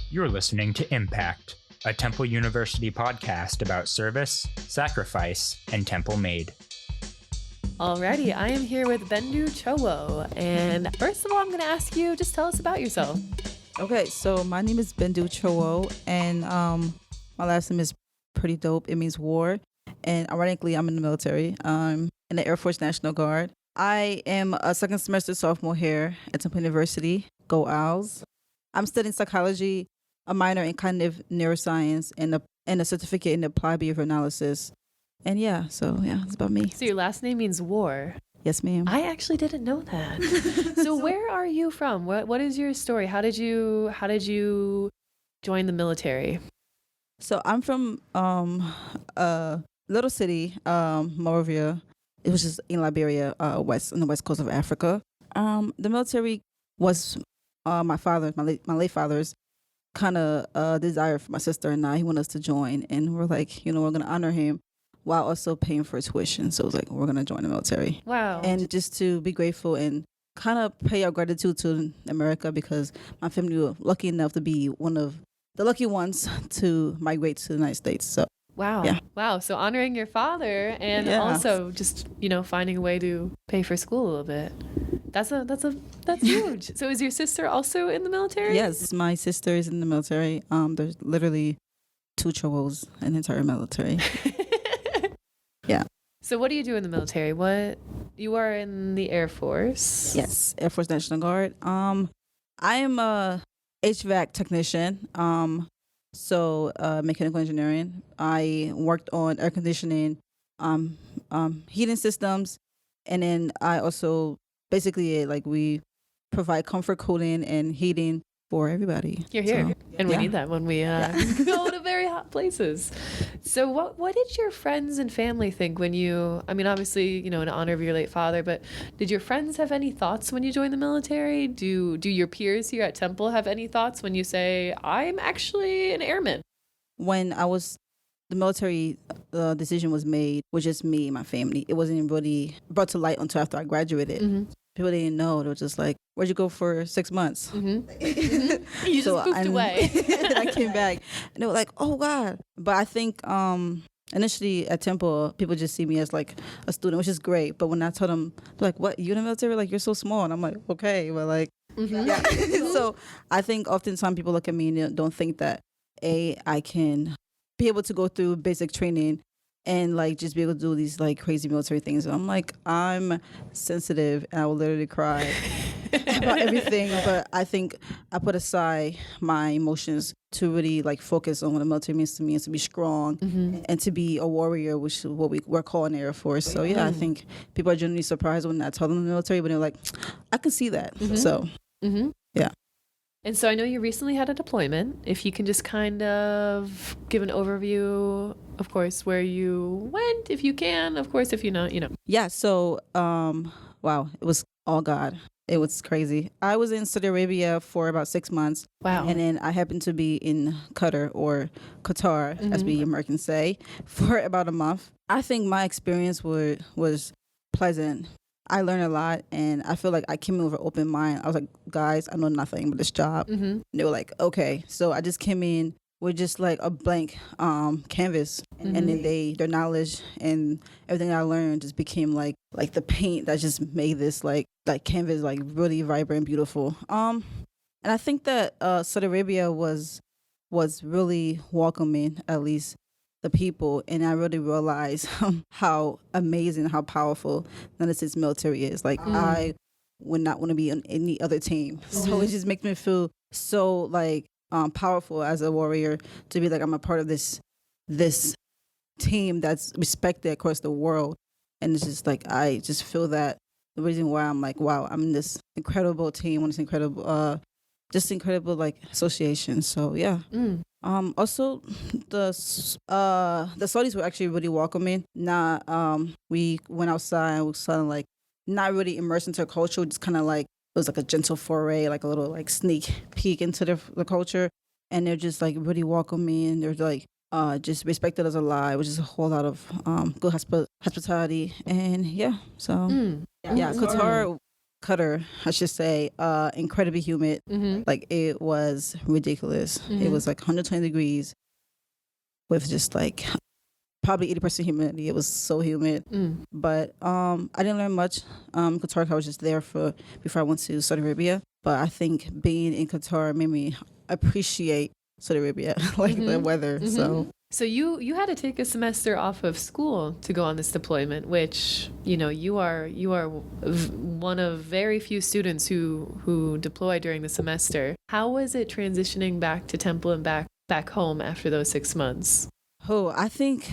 You're listening to Impact, a Temple University podcast about service, sacrifice, and Temple Made. Alrighty, I am here with Bendu Chowoe, and first of all, I'm going to ask you, just tell us about yourself. Okay, so my name is Bendu Chowoe, and my last name is pretty dope. It means war, and ironically, I'm in the military. I'm in the Air Force National Guard. I am a second semester sophomore here at Temple University. Go Owls! I'm studying psychology, a minor in cognitive neuroscience, and a certificate in applied behavior analysis. And it's about me. So your last name means war. Yes, ma'am. I actually didn't know that. So where are you from? What is your story? How did you join the military? So I'm from a little city, Monrovia. It was just in Liberia, on the west coast of Africa. The military was my late father's kind of desire for my sister and I. He wanted us to join, and we're like, we're going to honor him while also paying for tuition. So it was like, we're going to join the military. Wow. And just to be grateful and kind of pay our gratitude to America, because my family were lucky enough to be one of the lucky ones to migrate to the United States. So wow. Yeah. Wow. So honoring your father and also just, finding a way to pay for school a little bit. That's huge. So is your sister also in the military? Yes, my sister is in the military. There's literally 2 Chowoes in the entire military. Yeah. So what do you do in the military? You are in the Air Force? Yes, Air Force National Guard. I am a HVAC technician. So mechanical engineering. I worked on air conditioning, heating systems, and then I also basically we provide comfort cooling and heating for everybody. You're here, and we need that when we go to very hot places. So what did your friends and family think when you, obviously, in honor of your late father, but did your friends have any thoughts when you joined the military? Do your peers here at Temple have any thoughts when you say, I'm actually an airman? When the military decision was made with just me and my family. It wasn't really brought to light until after I graduated. Mm-hmm. People didn't know. They were just like, where'd you go for 6 months? Mm-hmm. You just moved away. I came back. And they were like, oh, God. But I think initially at Temple, people just see me as like a student, which is great. But when I told them, they're like, what, you in the military? Like, you're so small. And I'm like, okay. But like, yeah. So I think oftentimes people look at me and don't think that, I can be able to go through basic training and just be able to do these crazy military things. And I'm like, I'm sensitive and I will literally cry about everything. But I think I put aside my emotions to really focus on what the military means to me, and to be strong and to be a warrior, which is what we're called in the Air Force. So I think people are generally surprised when I tell them the military, but they're like, I can see that. So yeah. And so I know you recently had a deployment. If you can just kind of give an overview, of course, where you went, if you can, of course, if you know. Yeah, so, wow, it was all God. It was crazy. I was in Saudi Arabia for about 6 months. Wow. And then I happened to be in Qatar, or Qatar, as we Americans say, for about a month. I think my experience was pleasant. I learned a lot, and I feel like I came in with an open mind. I was like, guys, I know nothing but this job. And they were like, okay. So I just came in with just a blank canvas. And then their knowledge and everything I learned just became like the paint that just made this canvas really vibrant and beautiful. And I think that Saudi Arabia was really welcoming, at least the people, and I really realized how amazing, how powerful the United States military is. I would not want to be on any other team. So it just makes me feel so powerful as a warrior to be I'm a part of this team that's respected across the world. And it's just I just feel that the reason why I'm wow, I'm in this incredible team, on this incredible association. So yeah. Also the Saudis were actually really welcoming. We went outside and we was not really immersed into their culture, just kind of it was a gentle foray, a little sneak peek into the culture. And they're just really welcoming. They're just respected us a lot, which is a whole lot of good hospitality. And yeah, so Qatar Qatar, I should say, incredibly humid. Like, it was ridiculous. It was like 120 degrees with just like probably 80% humidity. It was so humid. But I didn't learn much. Qatar, I was just there before I went to Saudi Arabia. But I think being in Qatar made me appreciate Saudi Arabia, like the weather. So you had to take a semester off of school to go on this deployment, which, you know, you are one of very few students who deploy during the semester. How was it transitioning back to Temple and back home after those 6 months? Oh, I think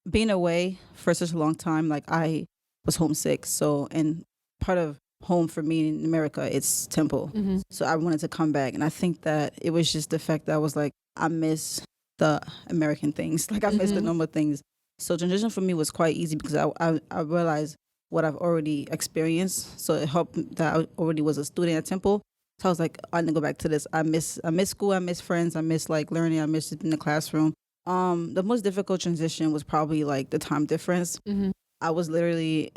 being away for such a long time, like, I was homesick. So, and part of home for me in America, it's Temple. So I wanted to come back. And I think that it was just the fact that I was like, I miss the American things. Like, I miss the normal things. So transition for me was quite easy because I realized what I've already experienced. So it helped that I already was a student at Temple. So I was like, I need to go back to this. I miss school. I miss friends. I miss like learning. I miss it in the classroom. The most difficult transition was probably like the time difference. I was literally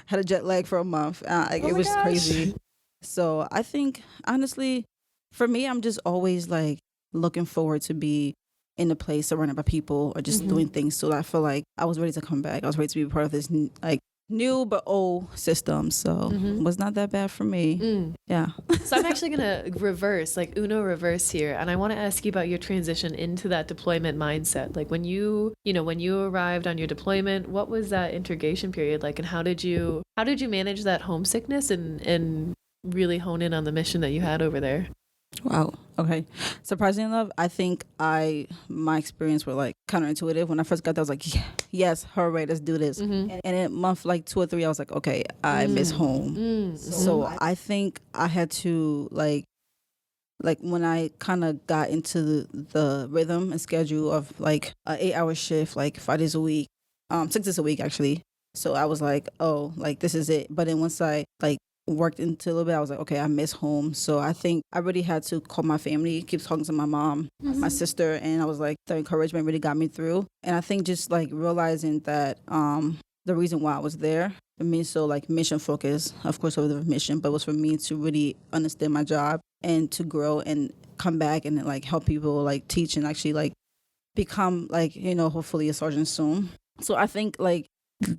had a jet lag for a month. It was crazy. So I think, honestly, for me, I'm just always like looking forward to be in a place surrounded by people or just doing things. So I feel like I was ready to come back. I was ready to be part of this like new but old system. So it was not that bad for me. Yeah. So I'm actually going to reverse reverse here. And I want to ask you about your transition into that deployment mindset. Like when you arrived on your deployment, what was that integration period like? And how did you manage that homesickness and really hone in on the mission that you had over there? Wow. Okay. Surprisingly enough, I think my experience were like counterintuitive. When I first got there, I was like, yes, hurry, let's do this. And in month like 2 or 3, I was like, okay, I miss home. So I think I had to like when I kind of got into the rhythm and schedule of like an 8-hour shift, like 5 days a week, 6 days a week actually. So I was like, oh, like this is it. But then once I like worked into a little bit, I was like, okay, I miss home. So I think I really had to call my family, keep talking to my mom, my sister, and I was like, the encouragement really got me through. And I think just like realizing that the reason why I was there, it means so like mission focused, of course, over the mission, but it was for me to really understand my job and to grow and come back and like help people, like teach and actually like become like, hopefully a sergeant soon. So I think like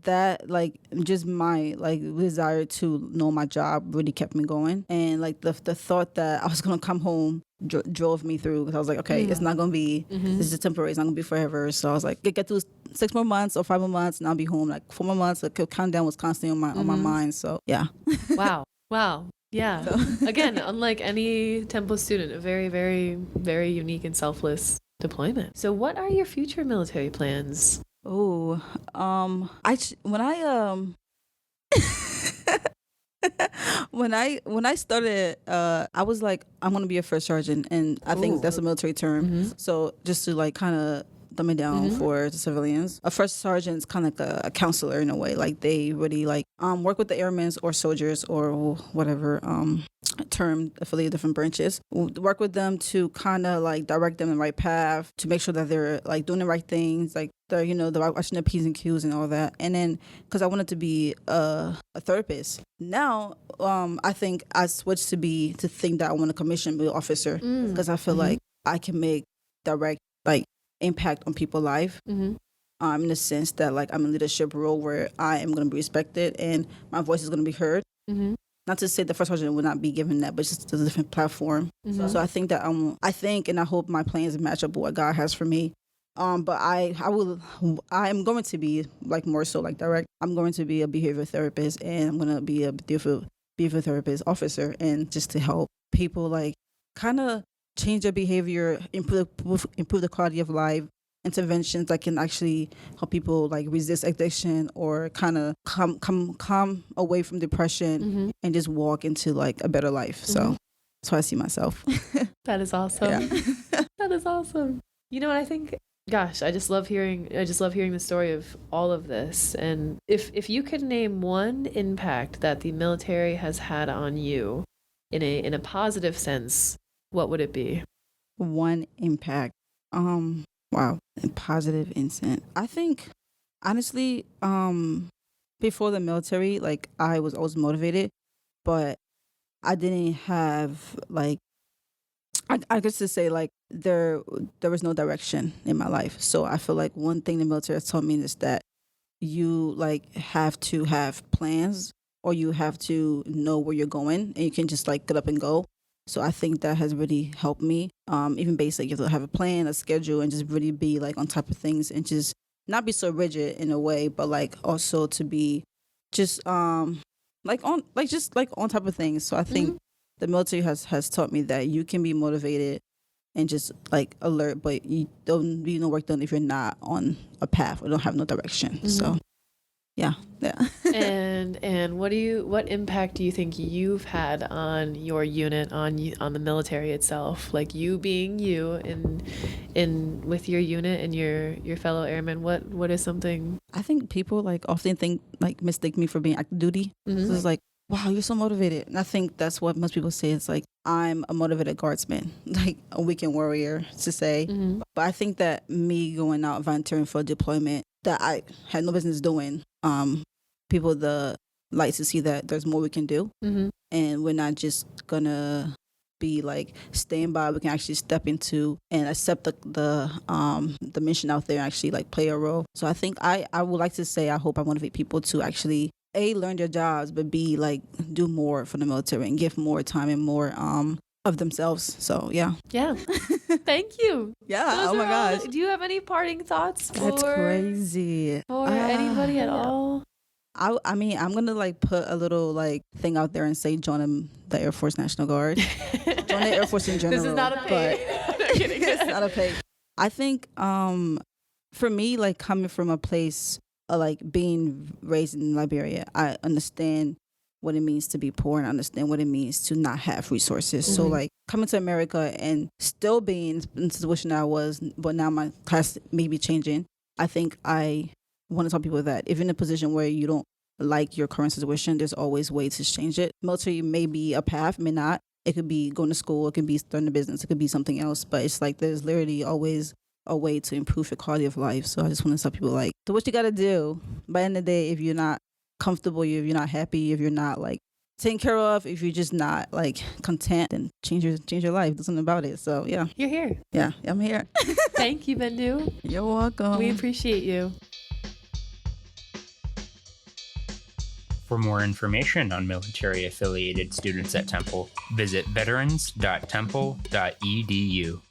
that like just my like desire to know my job really kept me going, and like the thought that I was gonna come home drove me through, because I was like, okay, it's not gonna be this is temporary, it's not gonna be forever. So I was like, get through 6 more months or 5 more months and I'll be home. Like 4 more months, the countdown was constantly on my mind. So yeah. Wow. Yeah. So. Again, unlike any Temple student, a very, very, very unique and selfless deployment. So what are your future military plans? Oh, when I started, I was like, I'm gonna be a first sergeant, and I think that's a military term. So just to like kind of dumb it down for the civilians, a first sergeant is kind of like a counselor in a way. Like they really like work with the airmen or soldiers or whatever term affiliate different branches, work with them to kind of like direct them in the right path, to make sure that they're like doing the right things, like they're they're watching their P's and Q's and all that. And then because I wanted to be a therapist, now I think I switched to think that I want to commission be an officer, because I feel like I can make direct like impact on people's life. In the sense that like I'm in a leadership role where I am going to be respected and my voice is going to be heard. Not to say the first sergeant would not be given that, but just a different platform. So I think that I think and I hope my plans match up with what God has for me. But I am going to be like more so like direct. I'm going to be a behavior therapist, and I'm going to be a behavior therapist officer, and just to help people like kind of change their behavior, improve the quality of life. Interventions that can actually help people like resist addiction or kind of come away from depression and just walk into like a better life. So that's how I see myself. That is awesome. Yeah. That is awesome. You know what I think? Gosh, I just love hearing the story of all of this. And if you could name one impact that the military has had on you in a positive sense, what would it be? One impact. Wow. A positive incident. I think, honestly, before the military, like I was always motivated. but I didn't have like I guess to say like there was no direction in my life. So I feel like one thing the military has taught me is that you like have to have plans, or you have to know where you're going, and you can just like get up and go. So I think that has really helped me. Even basic, you have to have a plan, a schedule, and just really be like on top of things, and just not be so rigid in a way, but like also to be just on top of things. So I think the military has taught me that you can be motivated and just like alert, but you don't be no work done if you're not on a path or don't have no direction. So yeah. And what impact do you think you've had on your unit, on the military itself, like you being you in with your unit and your fellow airmen? What is something? I think people like often think like mistake me for being active duty. So it's like, wow, you're so motivated. And I think that's what most people say. It's like, I'm a motivated guardsman, like a weekend warrior to say. But I think that me going out volunteering for a deployment that I had no business doing, people like to see that there's more we can do. And we're not just gonna be like staying by. We can actually step into and accept the mission out there and actually like play a role. So I think I would like to say I hope I motivate people to actually learn their jobs, but B, like do more for the military and give more time and more of themselves. So yeah. Thank you. Oh my gosh. Do you have any parting thoughts That's crazy. for anybody at all? I mean, I'm gonna like put a little like thing out there and say join the Air Force National Guard. Join the Air Force in general. This is not a paid. It's not a paid. I think for me, like coming from a place like being raised in Liberia, I understand what it means to be poor and understand what it means to not have resources. So like coming to America and still being in the situation that I was, but now my class may be changing. I think I want to tell people that if you're in a position where you don't like your current situation, there's always ways to change it. Military may be a path, may not. It could be going to school, it could be starting a business, it could be something else. But it's like there's literally always a way to improve your quality of life. So I just want to tell people like, do what you got to do. By the end of the day, if you're not comfortable, if you're not happy, if you're not like taken care of, if you're just not like content, then change your life. Do something about it. So yeah. You're here. Yeah, I'm here. Thank you, Bendu. You're welcome. We appreciate you. For more information on military-affiliated students at Temple, visit veterans.temple.edu.